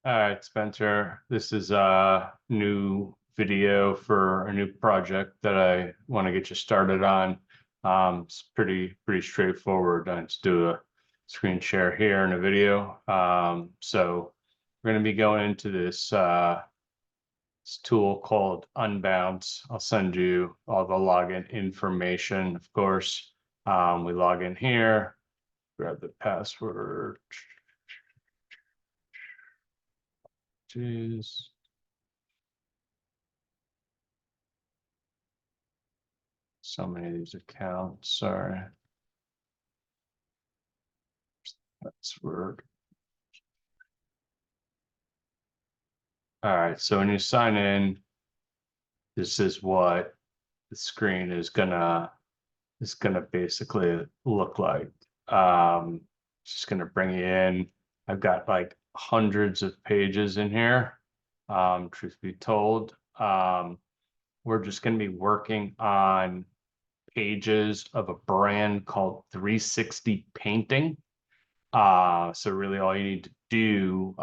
All right, Spencer, this is a new video for a new project that I want to get you started on. It's pretty straightforward. I just do a screen share here in a video. So we're going to be going into this tool called Unbounce. I'll send you all the login information, of course. We log in here, grab the password. Jeez. So many of these accounts, sorry. Password. All right, so when you sign in, this is what the screen is gonna basically look like. Just gonna bring you in. I've got like hundreds of pages in here. Truth be told, we're just gonna be working on pages of a brand called 360 Painting. So really all you need to do,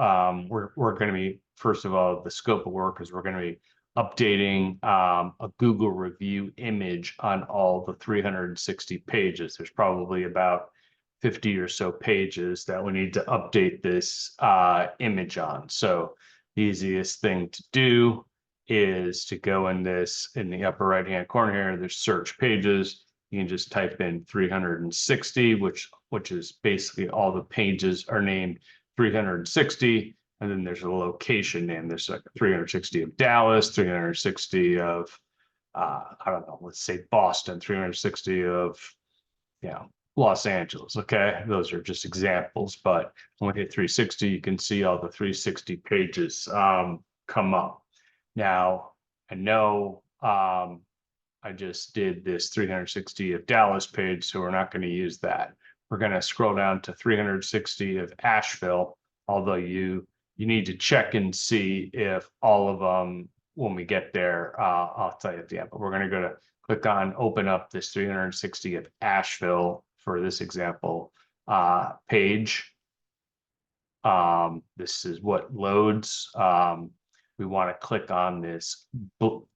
we're going to be, first of all, the scope of work is we're going to be updating a Google review image on all the 360 pages. There's probably about 50 or so pages that we need to update this image on. So the easiest thing to do is to go in the upper right hand corner here, there's search pages. You can just type in 360, which is basically all the pages are named 360. And then there's a location name. There's like 360 of Dallas, 360 of, I don't know, let's say Boston, 360 of, Los Angeles. Okay. Those are just examples, but when we hit 360, you can see all the 360 pages come up. Now, I know I just did this 360 of Dallas page, so we're not going to use that. We're going to scroll down to 360 of Asheville, although you need to check and see if all of them, when we get there, I'll tell you at the end, but we're going to go to click on open up this 360 of Asheville for this example page. This is what loads. We want to click on this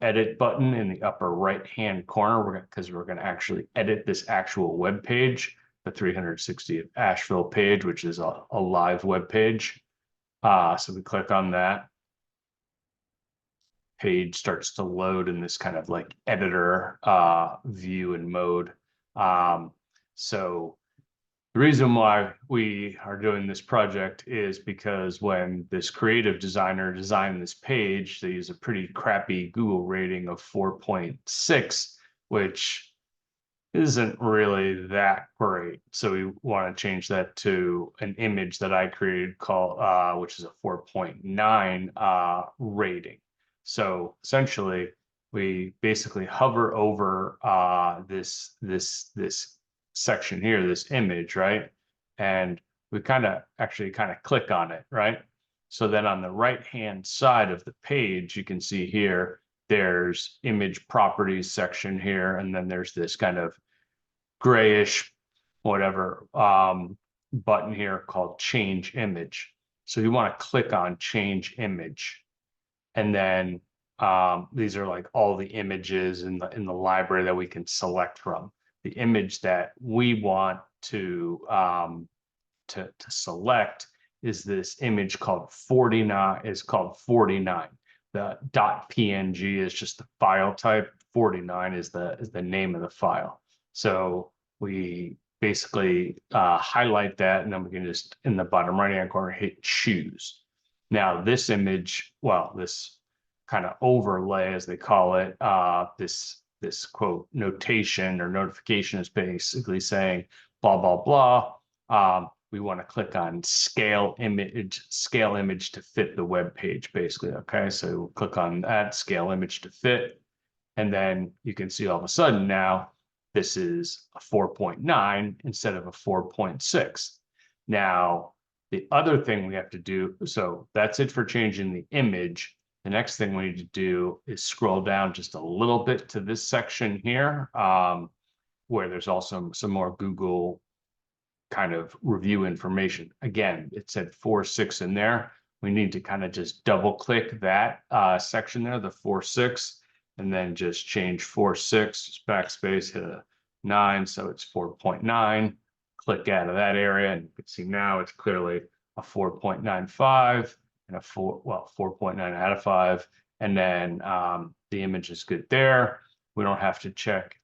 edit button in the upper right hand corner because we're going to actually edit this actual web page, the 360 of Asheville page, which is a live web page. So we click on that. Page starts to load in this kind of like editor view and mode. So the reason why we are doing this project is because when this creative designer designed this page, they use a pretty crappy Google rating of 4.6, which isn't really that great. So we want to change that to an image that I created called, which is a 4.9 rating. So essentially, we basically hover over this section here, this image, right? And we kind of click on it, right? So then on the right hand side of the page, you can see here, there's image properties section here, and then there's this kind of grayish, whatever, button here called change image. So you want to click on change image. And then these are like all the images in the library that we can select from. The image that we want to select is this image called 49. Is called 49. The .png is just the file type. 49 is the name of the file. So we basically highlight that, and then we can just in the bottom right hand corner hit choose. Now this image, well, this kind of overlay, as they call it, this quote notation or notification is basically saying blah blah blah. We want to click on scale image to fit the web page, basically. Okay, so we'll click on that scale image to fit, and then you can see all of a sudden now this is a 4.9 instead of a 4.6. Now the other thing we have to do, so that's it for changing the image. The next thing we need to do is scroll down just a little bit to this section here, where there's also some more Google kind of review information. Again, it said 4.6 in there. we need to kind of just double click that section there, the 4.6, and then just change 4.6 backspace, hit a 9, so it's 4.9. Click out of that area, and you can see now it's clearly a 4.95 and a 4.9 out of 5. And then the image is good there. We don't have to check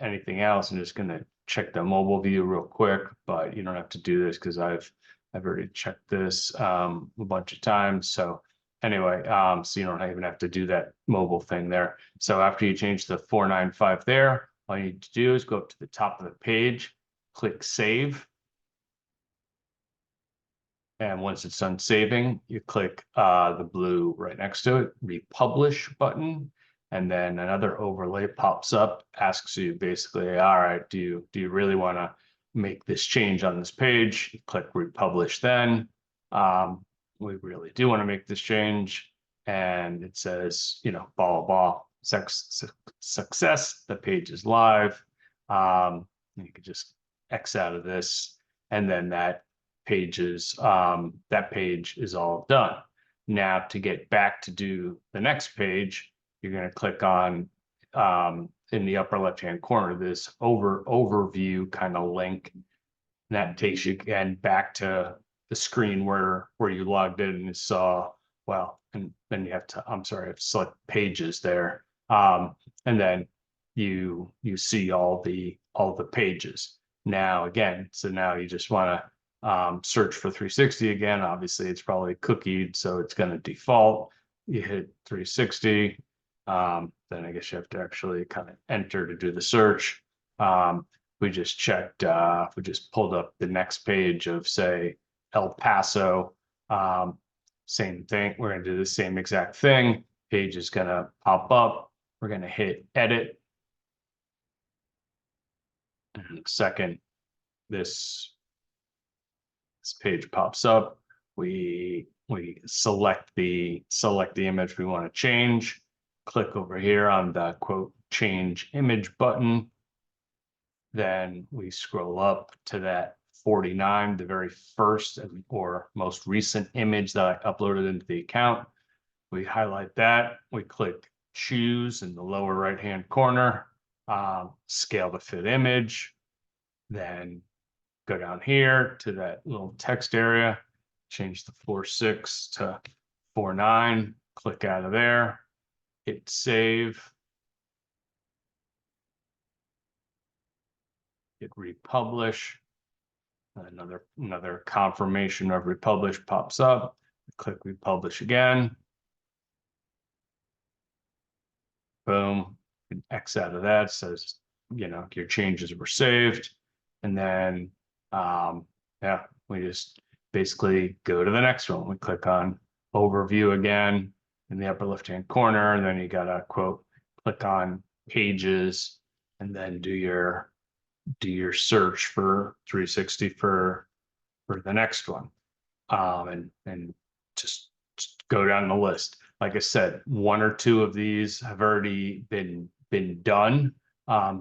anything else. I'm just going to check the mobile view real quick, but you don't have to do this because I've already checked this a bunch of times. So anyway, so you don't even have to do that mobile thing there. So after you change the 495 there, all you need to do is go up to the top of the page, click save. And once it's done saving, you click the blue right next to it, republish button. And then another overlay pops up, asks you basically, all right, do you really want to make this change on this page? You click republish then. We really do want to make this change. And it says, you know, blah, blah, success, the page is live. You could just X out of this, and then that page is all done. Now to get back to do the next page, you're going to click on in the upper left hand corner this overview kind of link. And that takes you again back to the screen where you logged in and saw, well, and then you have to, I'm sorry, I have to select pages there. And then you see all the pages. Now again, so now you just want to search for 360 again. Obviously it's probably cookied, so it's going to default. You hit 360. Then I guess you have to actually kind of enter to do the search. We just checked, we just pulled up the next page of, say, El Paso. Same thing. We're going to do the same exact thing. Page is going to pop up. We're going to hit edit. And in a second, this page pops up. We select the image we want to change. Click over here on the quote change image button. Then we scroll up to that 49, the very first or most recent image that I uploaded into the account. We highlight that. We click choose in the lower right hand corner, scale to fit image. Then go down here to that little text area, change the 4.6 to 4.9, click out of there, hit save, hit republish. Another confirmation of republish pops up. Click republish again. Boom. X out of that, says, you know, your changes were saved. And then yeah, we just basically go to the next one. We click on overview again in the upper left hand corner, and then you gotta quote click on pages and then do your search for 360 for the next one. And just go down the list. Like I said, one or two of these have already been done.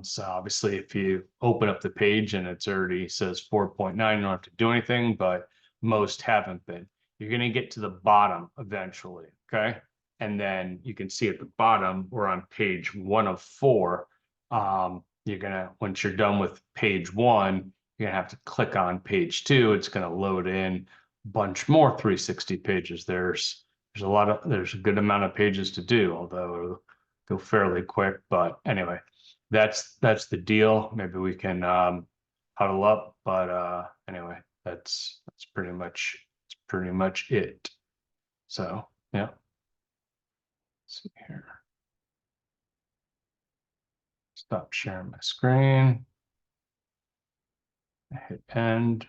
So obviously if you open up the page and it's already says 4.9, you don't have to do anything, but most haven't been. You're going to get to the bottom eventually. Okay. And then you can see at the bottom, we're on page 1 of 4. You're going to, once you're done with page 1, you're going to have to click on page 2. It's going to load in a bunch more 360 pages. There's a good amount of pages to do, although it'll go fairly quick. But anyway, that's the deal. Maybe we can huddle up, but anyway, that's pretty much it. So yeah. Let's see here. Stop sharing my screen. Hit end.